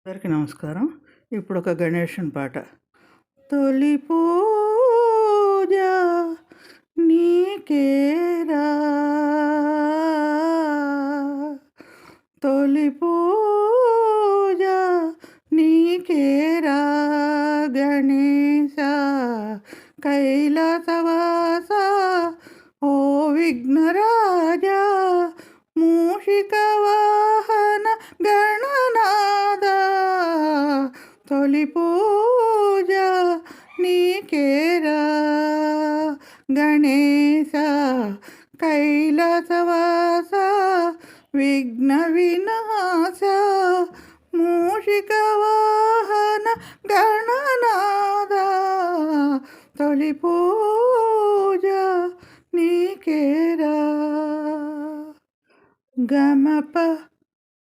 అందరికీ నమస్కారం. ఇప్పుడు ఒక గణేశుని పాట. తొలి పూజ నీకేరా, తొలి పూజ నీకేరా గణేశ, కైలాసవాస ఓ విఘ్నరాజా, మూషిక వాహన గణనాద, తొలి పూజ నీకేరా గణేశ, కైలాసవాస విఘ్న వినాశ, మూషిక వాహన గణనాద, తొలి పూజ నీకేరా. గమప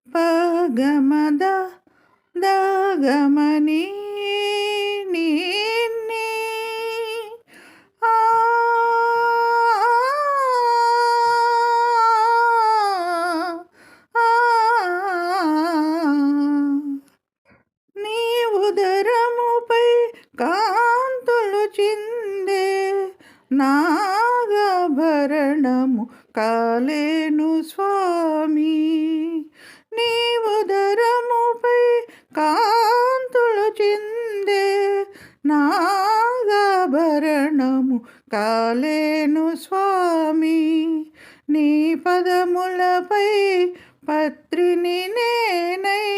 ప గమద ద గమని నీ నీ ఆ ఆ, నీ ఉదరముపై కాంతులు చిందే నాగభరణము కాలేను స్వామి, నీ ఉదరముపై కాంతులు చిందే నాగభరణము కాలేను స్వామి, నీ పదములపై పత్రిని నేనై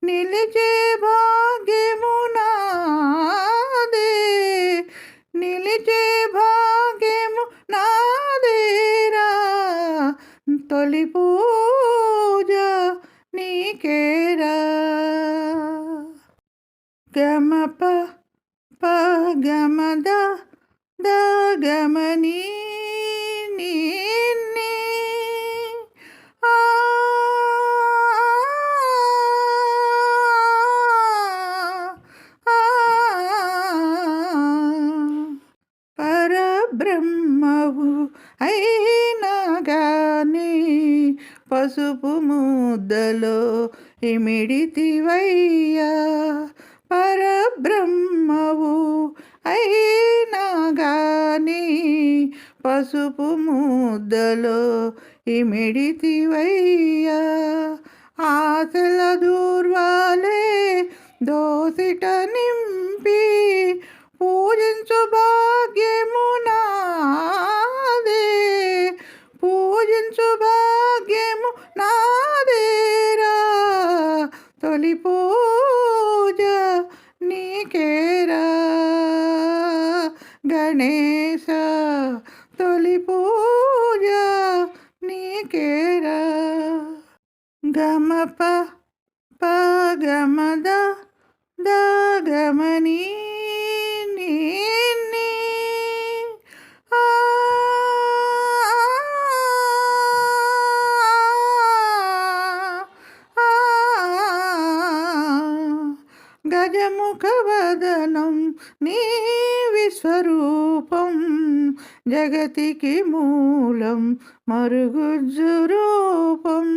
నిలిచే భాగ్యము నాదే, నిలిచే భాగ్యము నాదేరా, తొలి పూజ నీకేరా. గమప ప గమద ద గమని నీ నీ ఆ ఆ, పరబ్రహ్మవు అయినా గాని పసుపు ముద్దలో ఇమిడితివయ్యా, పరబ్రహ్మవు అయినా గాని పసుపు ముద్దలో ఇమిడితివయ్యా, ఆశల దూర్వాలే దోసిట నింపి పూజించు భాగ్యము నాదే, పూజించు భాగ్యము నాదేరా, తొలి పూజ నీకేరా గణేశ, తొలి పూజ నీకేరా. గమప ప గమద ద గమని నీ నీ ఆ ఆ, గజముఖ వదనం నీ విశ్వరూపం, జగతికి మూలం మరుగుజ్జు రూపం,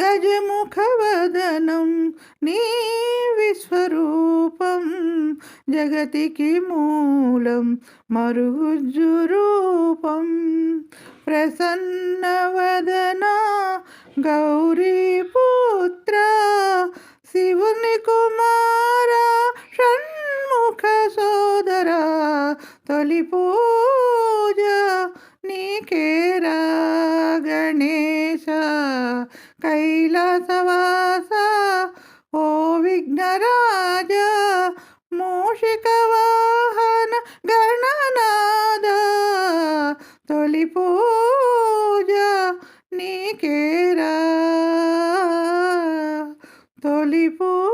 గజముఖ వదనం నీ విశ్వరూపం, జగతికి మూలం మరుగుజ్జు రూపం, ప్రసన్న వదన గౌరీపుత్ర, శివుని కుమార షణ్ముఖ సోదర, తొలి పూజ నీకేరా గణేశ, కైలాసవాస ఓ విఘ్నరాజ, మూషిక వాహన గణనాద, తొలి పూజ నీకేరా, తొలి పూజ